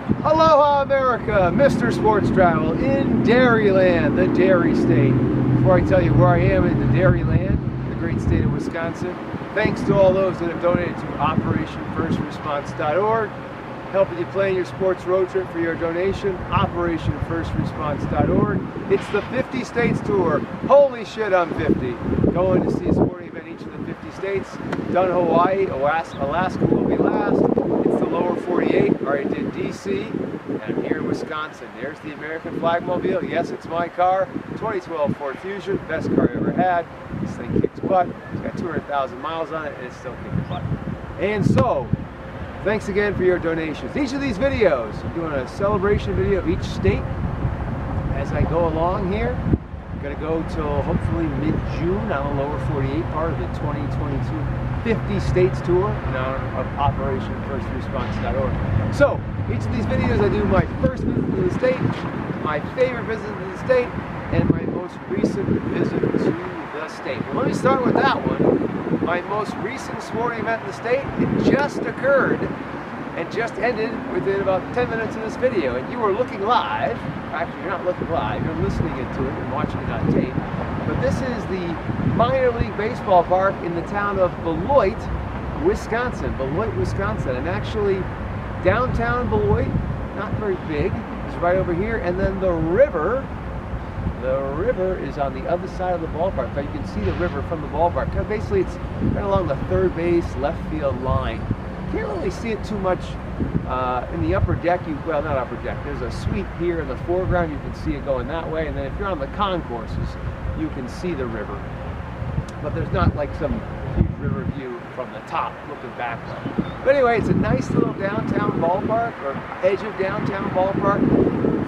Aloha America, Mr. Sports Travel in Dairyland, the Dairy State. Before I tell you where I am in the Dairyland, the great state of Wisconsin, thanks to all those that have donated to OperationFirstResponse.org, helping you plan your sports road trip for your donation, OperationFirstResponse.org. It's the 50 States Tour. Holy shit, I'm 50. Going to see a sporting event in each of the 50 states. Done Hawaii, Alaska will be last. It's the lower 48. Already did DC, and I'm here in Wisconsin. There's the American Flagmobile. Yes, it's my car. 2012 Ford Fusion, best car I ever had. This thing kicks butt. It's got 200,000 miles on it, and it's still kicking butt. And so, thanks again for your donations. Each of these videos, I'm doing a celebration video of each state as I go along here. I'm going to go till hopefully mid-June on the lower 48 part of the 2022 50 States Tour of OperationFirstResponse.org. So, each of these videos I do my first visit to the state, my favorite visit to the state, and my most recent visit to the state. Well, let me start with that one. My most recent sporting event in the state, it just occurred and just ended within about 10 minutes of this video. And you were looking live. Actually, you're not looking live. You're listening into it and watching it on tape. But this is the minor league baseball park in the town of Beloit, Wisconsin. Beloit, Wisconsin. And actually, downtown Beloit, not very big, is right over here. And then the river is on the other side of the ballpark. So you can see the river from the ballpark. Basically, it's right along the third base, left field line. Can't really see it too much in the upper deck. Well, not upper deck. There's a suite here in the foreground. You can see it going that way. And then if you're on the concourses, you can see the river. But there's not like some huge river view from the top looking back. But anyway, it's a nice little downtown ballpark, or edge of downtown ballpark.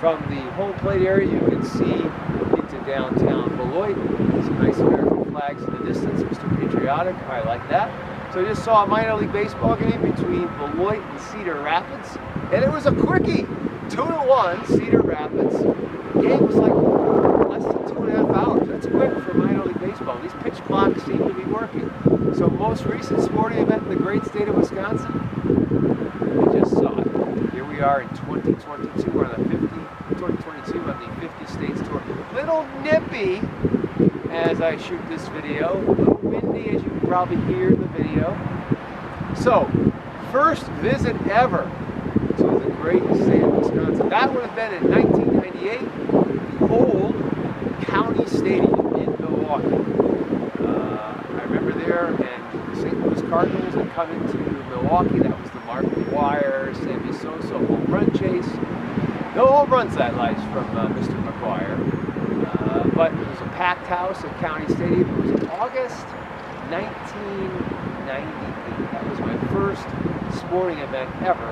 From the home plate area, you can see into downtown Beloit. Some nice American flags in the distance, Mr. Patriotic. I like that. So I just saw a minor league baseball game between Beloit and Cedar Rapids, and it was a quickie, 2-1 Cedar Rapids. The game was like less than 2.5 hours. That's quick for minor league baseball. These pitch clocks seem to be working. So most recent sporting event in the great state of Wisconsin, we just saw it. Here we are in 2022. We're on the 2022 on the 50 States Tour. Little nippy as I shoot this video. A little windy, as you can probably hear in the video. So, first visit ever to the great state of Wisconsin. That would have been in 1998, the old County Stadium in Milwaukee. I remember there, and the St. Louis Cardinals had come into Milwaukee. That was the Mark McGwire, Sammy Sosa home run chase. No home runs that night from Mr. McGwire. But it was a packed house at County Stadium. It was in August 1998. That was my first sporting event ever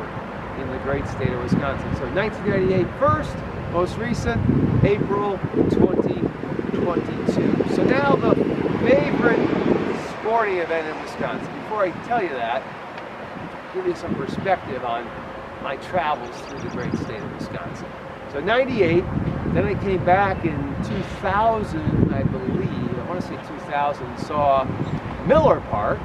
in the great state of Wisconsin. So 1998 first, most recent, April 2022. So now the favorite sporting event in Wisconsin. Before I tell you that, give you some perspective on my travels through the great state of Wisconsin. So 98, then I came back in 2000, I believe, I want to say 2000, saw Miller Park,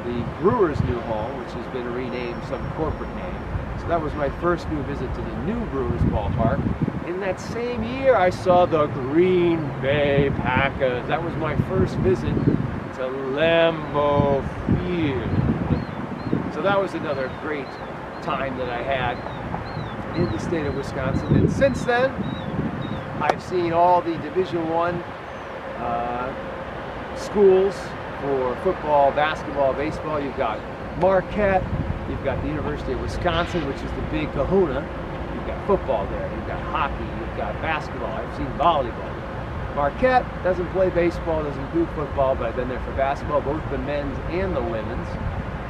the Brewers' new home, which has been renamed some corporate name. So that was my first new visit to the new Brewers ballpark. In that same year, I saw the Green Bay Packers. That was my first visit to Lambeau Field. So that was another great time that I had in the state of Wisconsin. And since then, I've seen all the Division I schools for football, basketball, baseball. You've got Marquette, you've got the University of Wisconsin, which is the big kahuna. You've got football there, you've got hockey, you've got basketball. I've seen volleyball. Marquette doesn't play baseball, doesn't do football, but I've been there for basketball, both the men's and the women's.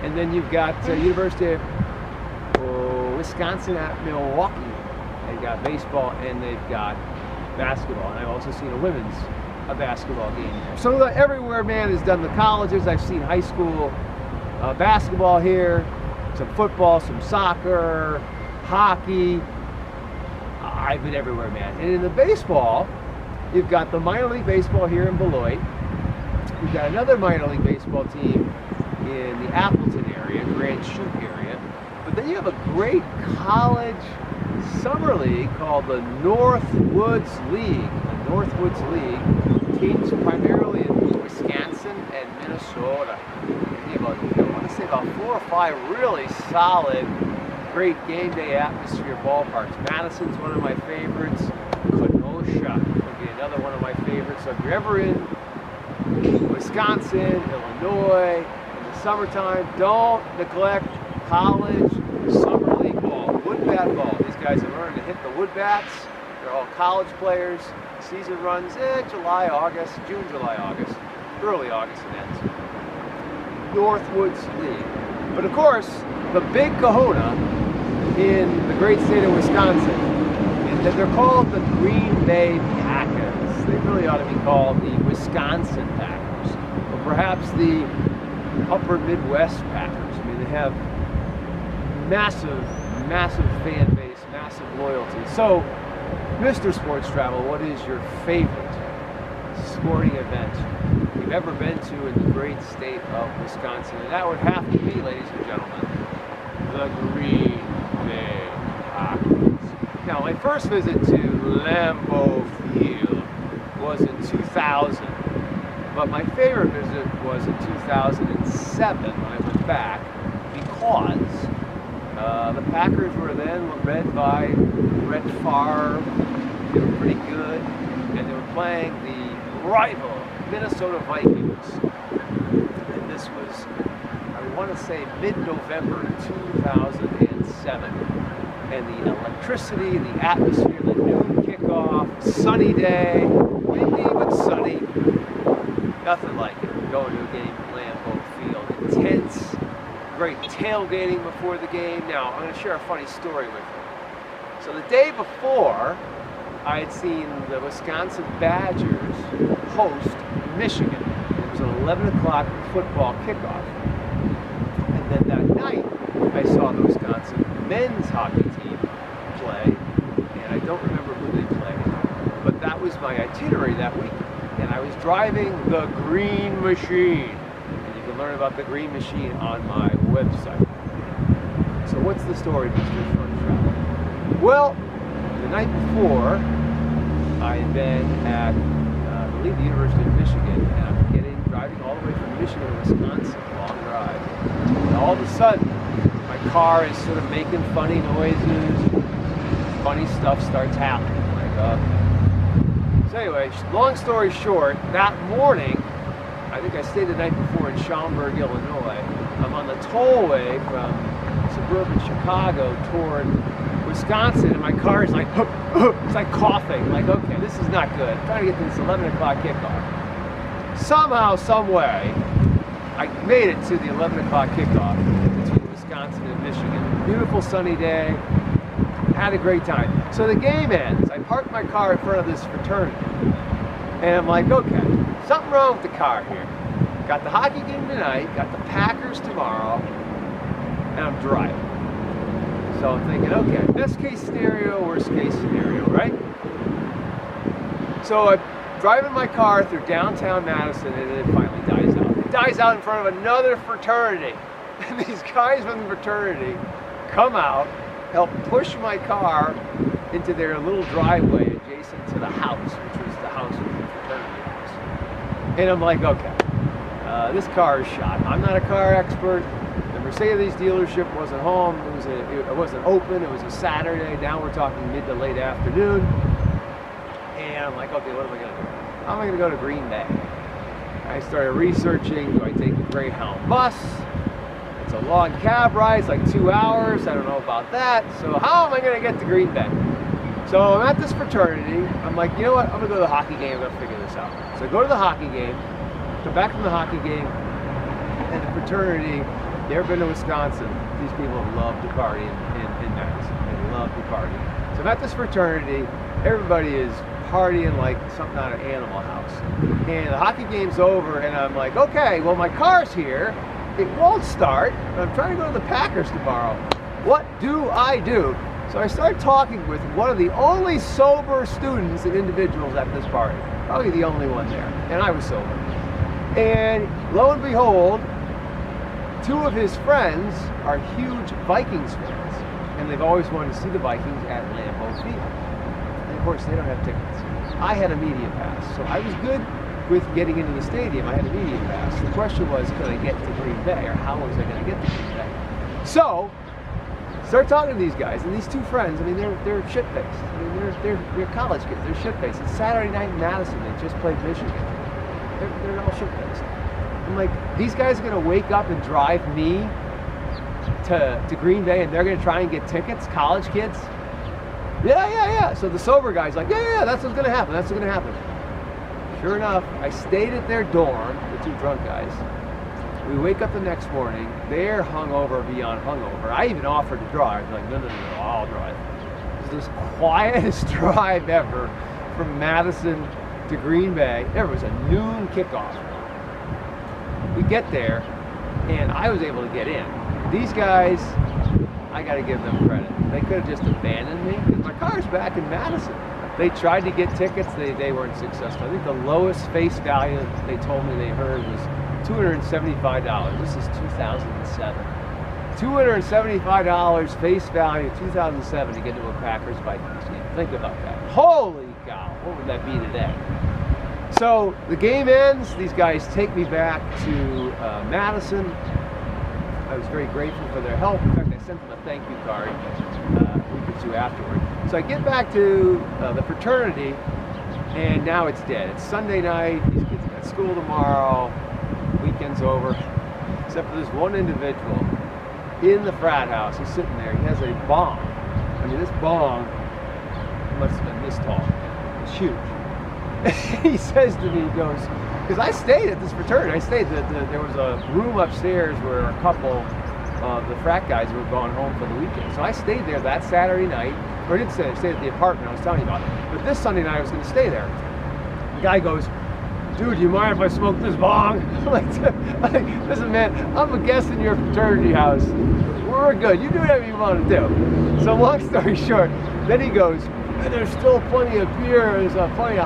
And then you've got University of Wisconsin at Milwaukee. They've got baseball and they've got basketball. And I've also seen a women's basketball game there. So everywhere, man, has done the colleges. I've seen high school basketball here, some football, some soccer, hockey. I've been everywhere, man. And in the baseball, you've got the minor league baseball here in Beloit. You've got another minor league baseball team in the Appleton area, Grand Chute area. But then you have a great college summer league called the Northwoods League. The Northwoods League, teams primarily in Wisconsin and Minnesota. I want to say about 4 or 5 really solid, great game day atmosphere ballparks. Madison's one of my favorites. Kenosha would be another one of my favorites. So if you're ever in Wisconsin, Illinois, in the summertime, don't neglect college summer league ball, wood bat ball. These guys have learned to hit the wood bats. They're all college players. Season runs July, August, June, July, August, early August it ends. Northwoods League. But of course, the big kahuna in the great state of Wisconsin is that they're called the Green Bay Packers. They really ought to be called the Wisconsin Packers, or perhaps the Upper Midwest Packers. I mean, they have massive, massive fan base, massive loyalty. So, Mr. Sports Travel, what is your favorite sporting event you've ever been to in the great state of Wisconsin? And that would have to be, ladies and gentlemen, the Green Bay Packers. Now, my first visit to Lambeau Field was in 2000, but my favorite visit was in 2007 when I went back, because the Packers were then led by Brett Favre. They were pretty good, and they were playing the rival Minnesota Vikings. And this was, I want to say, mid-November 2007. And the electricity, the atmosphere, the noon kickoff, sunny day, windy but sunny. Nothing like it. Going to a game at Lambeau Field. Intense, great tailgating before the game. Now, I'm going to share a funny story with you. So the day before, I had seen the Wisconsin Badgers host Michigan. It was an 11 o'clock football kickoff. And then that night, I saw the Wisconsin men's hockey team play, and I don't remember who they played, but that was my itinerary that week. And I was driving the Green Machine. And you can learn about the Green Machine on my website. So what's the story, Mr. Short Travel? Well, the night before, I had been at, I believe, the University of Michigan, and I'm driving all the way from Michigan to Wisconsin, long drive. And all of a sudden, my car is sort of making funny noises, funny stuff starts happening. So anyway, long story short, that morning, I think I stayed the night before in Schaumburg, Illinois. I'm on the tollway from suburban Chicago toward Wisconsin, and my car is like, it's like coughing, like, okay, this is not good. I'm trying to get to this 11 o'clock kickoff. Somehow, some way, I made it to the 11 o'clock kickoff between Wisconsin and Michigan. Beautiful sunny day, had a great time. So the game ends. I parked my car in front of this fraternity, and I'm like, okay, something wrong with the car here. Got the hockey game tonight, got the Packers tomorrow, and I'm driving. So I'm thinking, okay, best case scenario, worst case scenario, right? So I'm driving my car through downtown Madison, and it finally dies out. It dies out in front of another fraternity. And these guys from the fraternity come out, help push my car into their little driveway adjacent to the house, which was the house of the fraternity house. And I'm like, okay, this car is shot. I'm not a car expert. The Mercedes dealership wasn't home. It wasn't open. It was a Saturday. Now we're talking mid to late afternoon. And I'm like, okay, what am I going to do? How am I going to go to Green Bay? I started researching. Do I take the Greyhound bus? It's a long cab ride. It's like 2 hours. I don't know about that. So how am I going to get to Green Bay? So I'm at this fraternity. I'm like, you know what? I'm going to go to the hockey game. I'm going to figure this out. So I go to the hockey game. Come back from the hockey game. And the fraternity, they've been to Wisconsin. These people love to party in Madison. They love to party. So I'm at this fraternity. Everybody is partying like something out of Animal House. And the hockey game's over, and I'm like, okay, well, my car's here. It won't start. I'm trying to go to the Packers tomorrow. What do I do? So I started talking with one of the only sober students and individuals at this party. Probably the only one there. And I was sober. And lo and behold, two of his friends are huge Vikings fans. And and they've always wanted to see the Vikings at Lambeau Field. And of course, they don't have tickets. I had a media pass, so I was good with getting into the stadium. I had a media pass. The question was, could I get to Green Bay, or how was I going to get to Green Bay? So, start talking to these guys, and these two friends. I mean, they're shit-faced. I mean, they're college kids. They're shit-faced. It's Saturday night in Madison. They just played Michigan. They're all shit-faced. I'm like, these guys are going to wake up and drive me to Green Bay, and they're going to try and get tickets, college kids? Yeah. So the sober guy's like, yeah, that's what's going to happen. That's what's going to happen. Sure enough, I stayed at their dorm, the two drunk guys. We wake up the next morning. They're hungover beyond hungover. I even offered to drive. Like, no, I'll drive. It's the quietest drive ever from Madison to Green Bay. There was a noon kickoff. We get there, and I was able to get in. These guys, I got to give them credit. They could have just abandoned me, because my car's back in Madison. They tried to get tickets. They weren't successful. I think the lowest face value they told me they heard was $275. This is 2007. $275 face value, 2007, to get to a Packers Vikings game. Think about that. Holy cow! What would that be today? So the game ends. These guys take me back to Madison. I was very grateful for their help. In fact, I sent them a thank you card a week or two afterward. So I get back to the fraternity, and now it's dead. It's Sunday night. These kids have got school tomorrow. Weekend's over. Except for this one individual in the frat house. He's sitting there. He has a bong. I mean, this bong must have been this tall. It's huge. He says to me, he goes, because I stayed at this fraternity. There was a room upstairs where a couple of the frat guys were going home for the weekend. So I stayed there that Saturday night. Or I didn't stay, I stayed at the apartment I was telling you about. But this Sunday night I was going to stay there. The guy goes, dude, do you mind if I smoke this bong? I'm like, listen, man, I'm a guest in your fraternity house. We're good. You do whatever you want to do. So long story short, then he goes, and there's still plenty of beer. There's plenty of